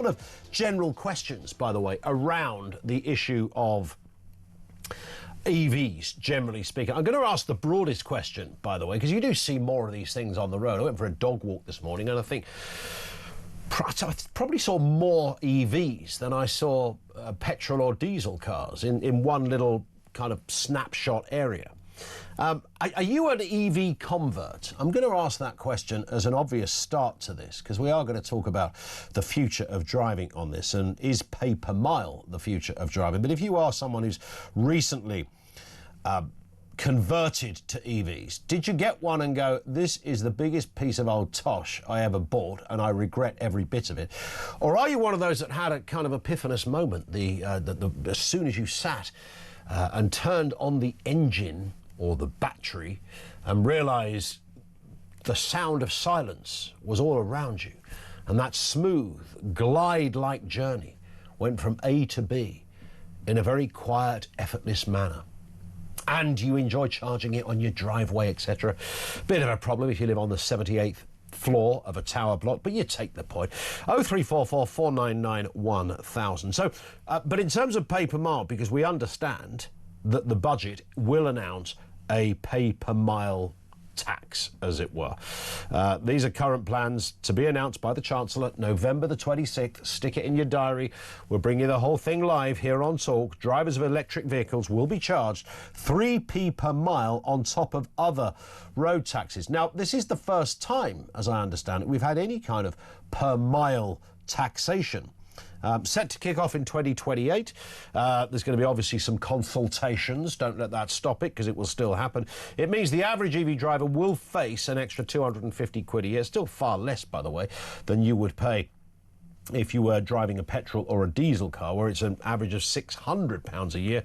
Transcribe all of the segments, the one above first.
Of general questions, by the way, around the issue of EVs, generally speaking. I'm going to ask the broadest question, by the way, because you do see more of these things on the road. I went for a dog walk this morning and I think I probably saw more EVs than I saw petrol or diesel cars in one little kind of snapshot area. Are you an EV convert? I'm going to ask that question as an obvious start to this, because we are going to talk about the future of driving on this, and is pay per mile the future of driving? But if you are someone who's recently converted to EVs, did you get one and go, this is the biggest piece of old tosh I ever bought and I regret every bit of it? Or are you one of those that had a kind of epiphanous moment, as soon as you sat and turned on the engine or the battery and realise the sound of silence was all around you, and that smooth, glide-like journey went from A to B in a very quiet, effortless manner? And you enjoy charging it on your driveway, etc. Bit of a problem if you live on the 78th floor of a tower block, but you take the point. 0344 499 1000. So, but in terms of pay per mile, because we understand that the budget will announce a pay per mile tax, as it were. These are current plans to be announced by the Chancellor November the 26th. Stick it in your diary. We'll bring you the whole thing live here on Talk. Drivers of electric vehicles will be charged 3p per mile on top of other road taxes. Now, this is the first time, as I understand it, we've had any kind of per mile taxation. Set to kick off in 2028. There's going to be obviously some consultations. Don't let that stop it, because it will still happen. It means the average EV driver will face an extra 250 quid a year. Still far less, by the way, than you would pay if you were driving a petrol or a diesel car, where it's an average of £600 a year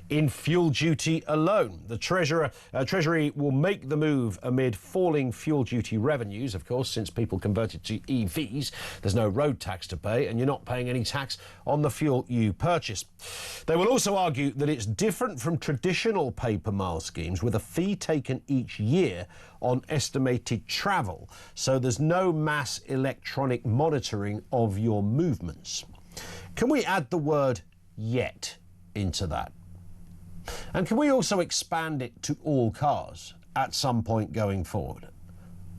in fuel duty alone. The Treasury will make the move amid falling fuel duty revenues, of course, since people converted to EVs. There's no road tax to pay, and you're not paying any tax on the fuel you purchase. They will also argue that it's different from traditional pay-per-mile schemes, with a fee taken each year on estimated travel, so there's no mass electronic monitoring of your movements. Can we add the word yet into that? And can we also expand it to all cars at some point going forward?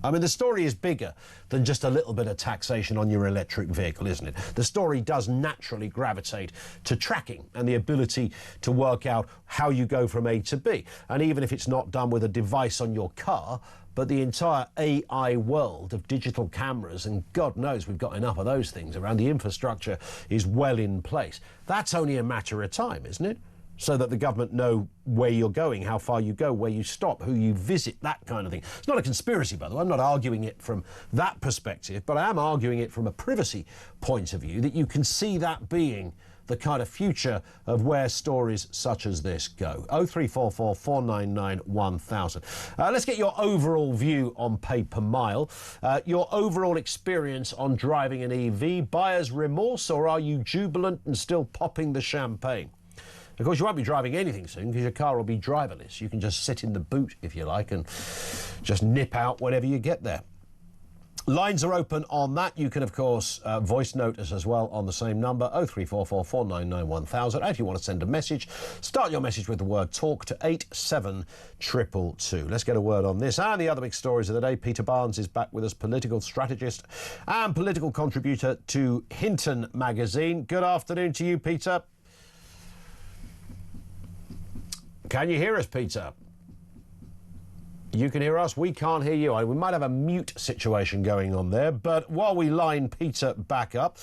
I mean, the story is bigger than just a little bit of taxation on your electric vehicle, isn't it? The story does naturally gravitate to tracking and the ability to work out how you go from A to B. And even if it's not done with a device on your car, but the entire AI world of digital cameras, and God knows we've got enough of those things around, the infrastructure is well in place. That's only a matter of time, isn't it? So that the government know where you're going, how far you go, where you stop, who you visit, that kind of thing. It's not a conspiracy, by the way. I'm not arguing it from that perspective, but I am arguing it from a privacy point of view, that you can see that being the kind of future of where stories such as this go. 0344 499 1000. Let's get your overall view on pay per mile, your overall experience on driving an EV, buyer's remorse, or are you jubilant and still popping the champagne? Of course, you won't be driving anything soon, because your car will be driverless. You can just sit in the boot, if you like, and just nip out whenever you get there. Lines are open on that. You can, of course, voice note us as well on the same number, 0344 499 1000. And if you want to send a message, start your message with the word talk to 87222. Let's get a word on this and the other big stories of the day. Peter Barnes is back with us, political strategist and political contributor to Hinton magazine. Good afternoon to you, Peter. Can you hear us, Peter? You can hear us, we can't hear you. We might have a mute situation going on there, but while we line Peter back up,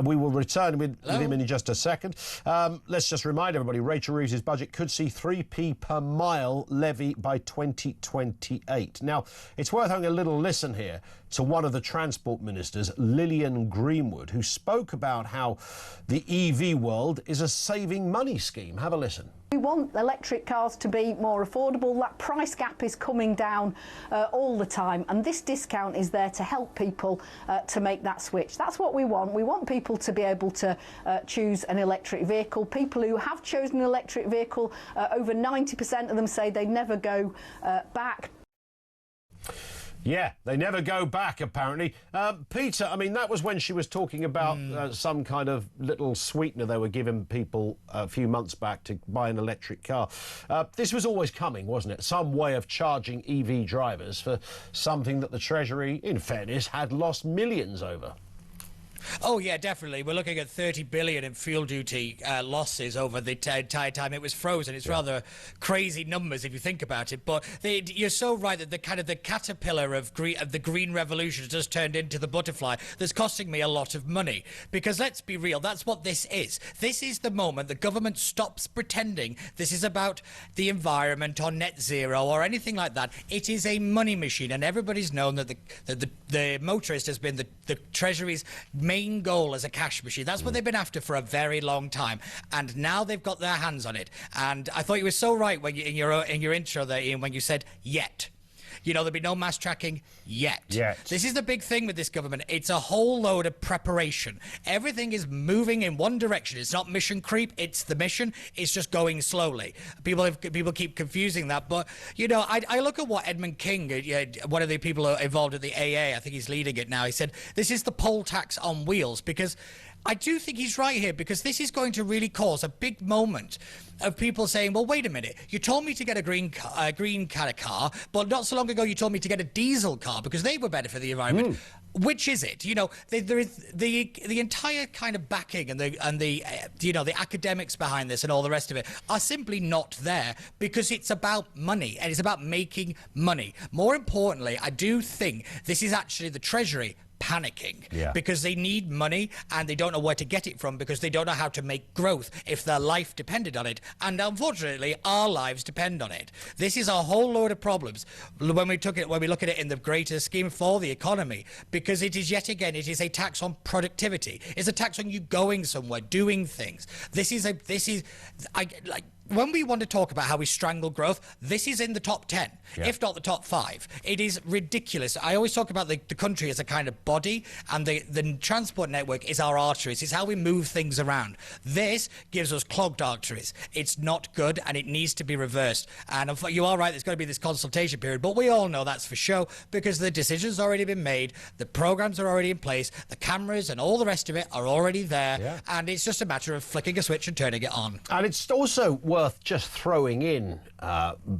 we will return with him in just a second. Let's just remind everybody, Rachel Reeves' budget could see 3p per mile levy by 2028. Now, it's worth having a little listen here to one of the transport ministers, Lillian Greenwood, who spoke about how the EV world is a saving money scheme. Have a listen. We want electric cars to be more affordable. That price gap is coming down all the time, and this discount is there to help people to make that switch. That's what we want. We want people to be able to choose an electric vehicle. People who have chosen an electric vehicle, over 90% of them say they never go back. Yeah, they never go back, apparently. Peter, I mean, that was when she was talking about some kind of little sweetener they were giving people a few months back to buy an electric car. This was always coming, wasn't it? Some way of charging EV drivers for something that the Treasury, in fairness, had lost millions over. Oh, yeah, definitely. We're looking at 30 billion in fuel duty losses over the entire time it was frozen. It's rather crazy numbers if you think about it. But you're so right that the caterpillar of the green revolution has just turned into the butterfly that's costing me a lot of money. Because let's be real, that's what this is. This is the moment the government stops pretending this is about the environment or net zero or anything like that. It is a money machine, and everybody's known that the motorist has been the Treasury's main goal as a cash machine. That's what they've been after for a very long time, and now they've got their hands on it. And I thought you were so right when in your intro there, Ian, when you said yet. You know, there'll be no mass tracking yet. This is the big thing with this government. It's a whole load of preparation. Everything is moving in one direction. It's not mission creep. It's the mission. It's just going slowly. People keep confusing that. But, you know, I look at what Edmund King, one of the people involved at the AA, I think he's leading it now, he said, this is the poll tax on wheels, because I do think he's right here, because this is going to really cause a big moment of people saying, well, wait a minute, you told me to get a green kind of car, but not so long ago you told me to get a diesel car because they were better for the environment. Which is it? You know, there is the entire kind of backing and the you know, the academics behind this and all the rest of it are simply not there, because it's about money and it's about making money. More importantly, I do think this is actually the Treasury panicking because they need money and they don't know where to get it from, because they don't know how to make growth if their life depended on it, and unfortunately our lives depend on it. This is a whole load of problems when we look at it in the greater scheme for the economy, because it is yet again, it is a tax on productivity. It's a tax on you going somewhere, doing things. When we want to talk about how we strangle growth, this is in the top 10, if not the top 5. It is ridiculous. I always talk about the country as a kind of body, and the transport network is our arteries. It's how we move things around. This gives us clogged arteries. It's not good, and it needs to be reversed. And you are right, there's going to be this consultation period, but we all know that's for show, because the decision's already been made, the programs are already in place, the cameras and all the rest of it are already there, and it's just a matter of flicking a switch and turning it on. And it's also worth just throwing in,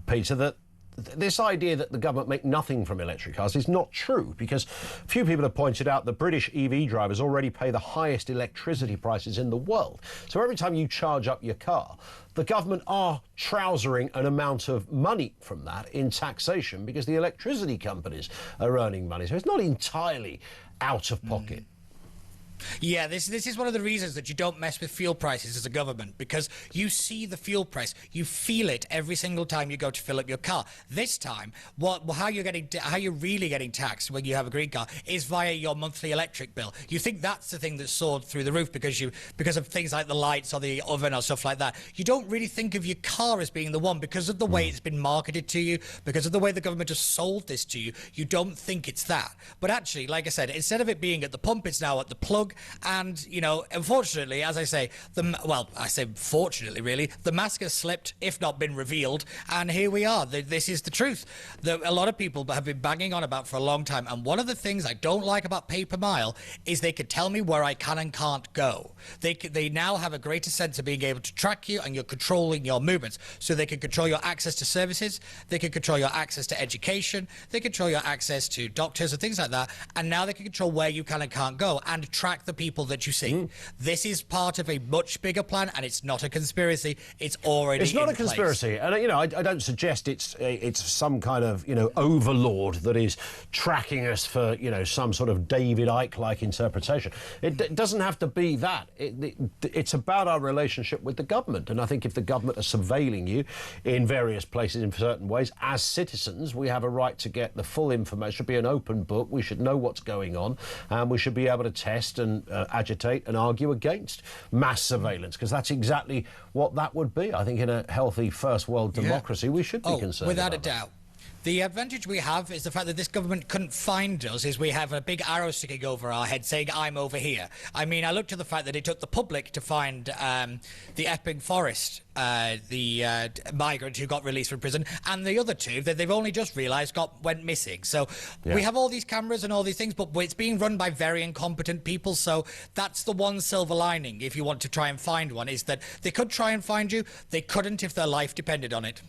Peter, that this idea that the government make nothing from electric cars is not true, because a few people have pointed out that British EV drivers already pay the highest electricity prices in the world. So every time you charge up your car, the government are trousering an amount of money from that in taxation, because the electricity companies are earning money. So it's not entirely out of pocket. Yeah, this is one of the reasons that you don't mess with fuel prices as a government, because you see the fuel price, you feel it every single time you go to fill up your car. This time, how you're really getting taxed when you have a green car is via your monthly electric bill. You think that's the thing that soared through the roof because of things like the lights or the oven or stuff like that. You don't really think of your car as being the one, because of the way it's been marketed to you, because of the way the government has sold this to you. You don't think it's that. But actually, like I said, instead of it being at the pump, it's now at the plug. And, you know, unfortunately, as I say, I say fortunately, really, the mask has slipped, if not been revealed, and here we are. This is the truth that a lot of people have been banging on about for a long time. And one of the things I don't like about pay per mile is they could tell me where I can and can't go. They now have a greater sense of being able to track you, and you're controlling your movements. So they can control your access to services, they can control your access to education, they control your access to doctors and things like that. And now they can control where you can and can't go and track the people that you see. This is part of a much bigger plan, and it's not a conspiracy. It's already It's not a conspiracy, and you know, I don't suggest it's some kind of, you know, overlord that is tracking us for, you know, some sort of David Icke-like interpretation. It doesn't have to be that. It's about our relationship with the government, and I think if the government are surveilling you in various places in certain ways, as citizens, we have a right to get the full information. It should be an open book. We should know what's going on, and we should be able to test and agitate and argue against mass surveillance, because that's exactly what that would be. I think in a healthy first world democracy we should be concerned without about a doubt. The advantage we have is the fact that this government couldn't find us, is we have a big arrow sticking over our head saying, I'm over here. I mean, I looked at the fact that it took the public to find the Epping Forest, the migrant who got released from prison, and the other two that they've only just realised went missing. So we have all these cameras and all these things, but it's being run by very incompetent people, so that's the one silver lining, if you want to try and find one, is that they could try and find you, they couldn't if their life depended on it.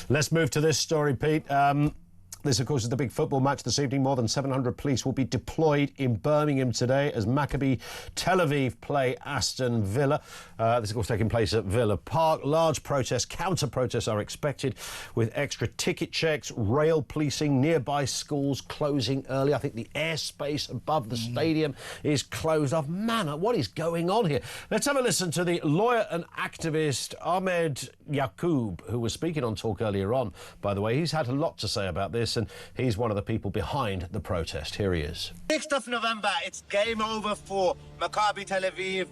Let's move to this story, Pete. This, of course, is the big football match this evening. More than 700 police will be deployed in Birmingham today as Maccabi Tel Aviv play Aston Villa. This, of course, taking place at Villa Park. Large protests, counter-protests are expected with extra ticket checks, rail policing, nearby schools closing early. I think the airspace above the stadium is closed off. Man, what is going on here? Let's have a listen to the lawyer and activist Ahmed Yaqub, who was speaking on Talk earlier on. By the way, he's had a lot to say about this, and he's one of the people behind the protest. Here he is. 6th of November, it's game over for Maccabi Tel Aviv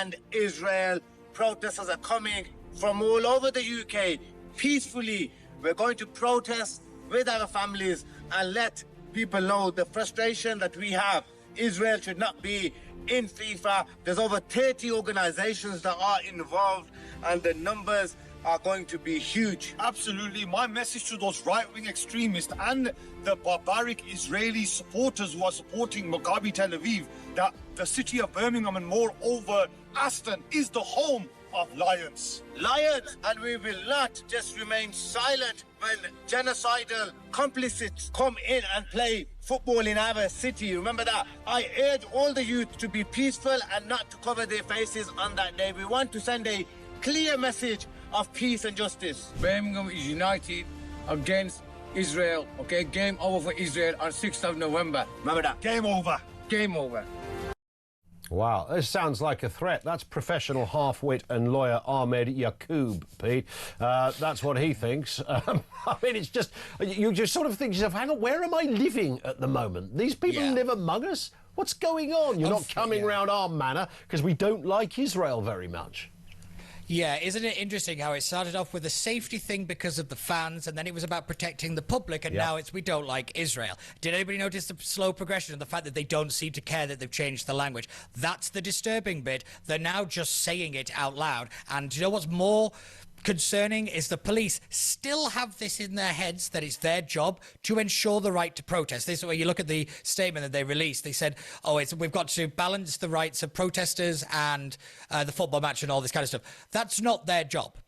and Israel. Protesters are coming from all over the UK peacefully. We're going to protest with our families and let people know the frustration that we have. Israel should not be in FIFA. There's over 30 organizations that are involved, and the numbers are going to be huge. Absolutely. My message to those right-wing extremists and the barbaric Israeli supporters who are supporting Maccabi Tel Aviv, that the city of Birmingham and moreover Aston is the home of lions. Lions, and we will not just remain silent when genocidal complicits come in and play football in our city. Remember that. I urge all the youth to be peaceful and not to cover their faces on that day. We want to send a clear message of peace and justice. Birmingham is united against Israel. Okay, game over for Israel on 6th of November. Remember that. Game over. Game over. Wow, this sounds like a threat. That's professional half-wit and lawyer Ahmed Yaqub, Pete. That's what he thinks. I mean, it's just, you just sort of think to yourself, hang on, where am I living at the moment? These people live among us? What's going on? You're not coming round our manor because we don't like Israel very much. Yeah, isn't it interesting how it started off with a safety thing because of the fans, and then it was about protecting the public, and now it's we don't like Israel. Did anybody notice the slow progression and the fact that they don't seem to care that they've changed the language? That's the disturbing bit. They're now just saying it out loud. And do you know what's more concerning is the police still have this in their heads that it's their job to ensure the right to protest. This is where you look at the statement that they released. They said, we've got to balance the rights of protesters and the football match and all this kind of stuff. That's not their job.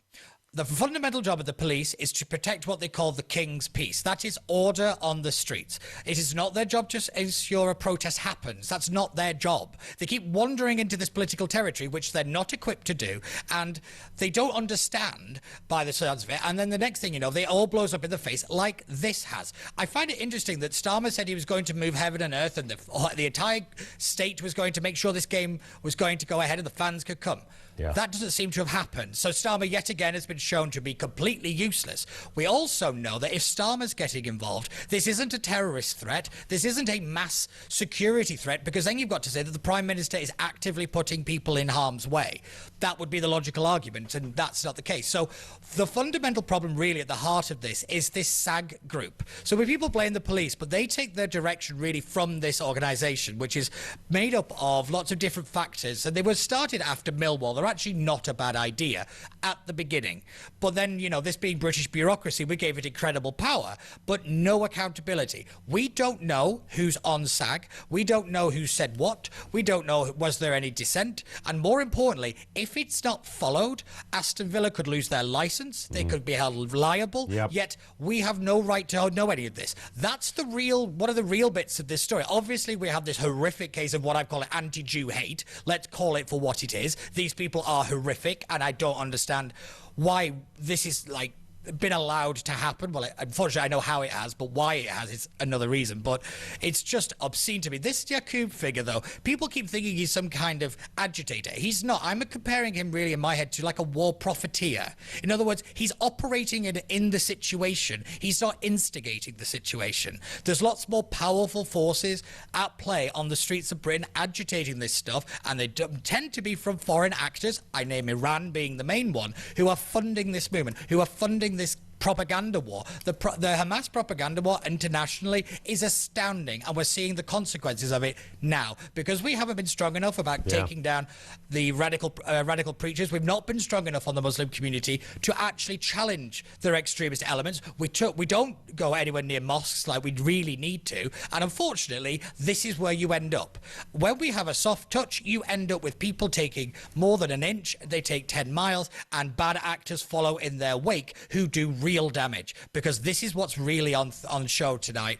The fundamental job of the police is to protect what they call the king's peace. That is order on the streets. It is not their job to ensure a protest happens. That's not their job. They keep wandering into this political territory, which they're not equipped to do, and they don't understand by the sounds of it. And then the next thing you know, they all blows up in the face like this has. I find it interesting that Starmer said he was going to move heaven and earth, and the entire state was going to make sure this game was going to go ahead and the fans could come. Yeah. That doesn't seem to have happened. So Starmer, yet again, has been shown to be completely useless. We also know that if Starmer's getting involved, this isn't a terrorist threat. This isn't a mass security threat, because then you've got to say that the Prime Minister is actively putting people in harm's way. That would be the logical argument, and that's not the case. So the fundamental problem really at the heart of this is this SAG group. So when people blame the police, but they take their direction really from this organisation, which is made up of lots of different factors, and they were started after Millwall. They're actually not a bad idea at the beginning. But then, you know, this being British bureaucracy, we gave it incredible power, but no accountability. We don't know who's on SAG. We don't know who said what. We don't know, was there any dissent? And more importantly, if it's not followed, Aston Villa could lose their licence. They could be held liable. Yet we have no right to know any of this. That's the real, one of the real bits of this story. Obviously, we have this horrific case of what I call anti-Jew hate. Let's call it for what it is. These people are horrific, and I don't understand why this is like been allowed to happen. Well, unfortunately, I know how it has, but why it has is another reason. But it's just obscene to me. This Yaqub figure, though, people keep thinking he's some kind of agitator. He's not. I'm comparing him really in my head to like a war profiteer. In other words, he's operating in the situation. He's not instigating the situation. There's lots more powerful forces at play on the streets of Britain agitating this stuff, and they tend to be from foreign actors. I name Iran being the main one, who are funding this movement, who are funding this propaganda war. The Hamas propaganda war internationally is astounding, and we're seeing the consequences of it now because we haven't been strong enough about taking down the radical preachers. We've not been strong enough on the Muslim community to actually challenge their extremist elements. We don't go anywhere near mosques like we really need to, and unfortunately, this is where you end up. When we have a soft touch, you end up with people taking more than an inch, they take 10 miles, and bad actors follow in their wake who do real damage, because this is what's really on show tonight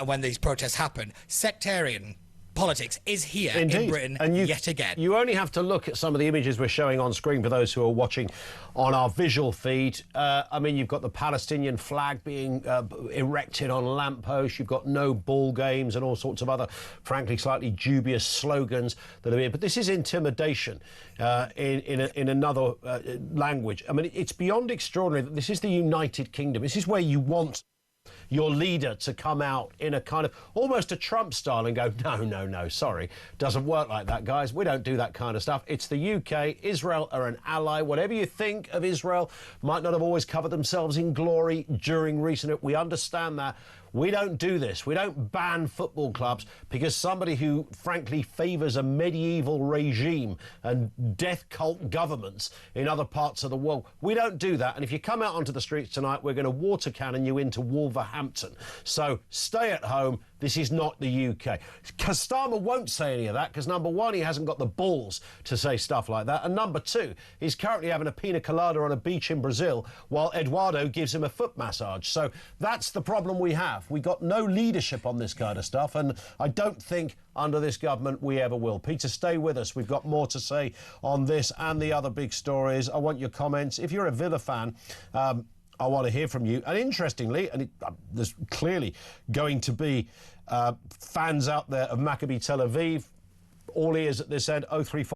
when these protests happen. Sectarian politics is here in Britain yet again. You only have to look at some of the images we're showing on screen for those who are watching on our visual feed. I mean, you've got the Palestinian flag being erected on lampposts. You've got no ball games and all sorts of other, frankly, slightly dubious slogans that are here. But this is intimidation in another language. I mean, it's beyond extraordinary that this is the United Kingdom. This is where you want your leader to come out in a kind of almost a Trump style and go, no, sorry, doesn't work like that, guys. We don't do that kind of stuff. It's the UK. Israel are an ally. Whatever you think of Israel, might not have always covered themselves in glory during recent. We understand that. We don't do this. We don't ban football clubs because somebody who, frankly, favours a medieval regime and death cult governments in other parts of the world. We don't do that. And if you come out onto the streets tonight, we're going to water cannon you into Wolverhampton. So stay at home. This is not the UK. Starmer won't say any of that because, number one, he hasn't got the balls to say stuff like that. And number two, he's currently having a pina colada on a beach in Brazil while Eduardo gives him a foot massage. So that's the problem we have. We got no leadership on this kind of stuff, and I don't think under this government we ever will. Peter, stay with us. We've got more to say on this and the other big stories. I want your comments. If you're a Villa fan, I want to hear from you. And interestingly, and there's clearly going to be fans out there of Maccabi Tel Aviv, all ears at this end, 034.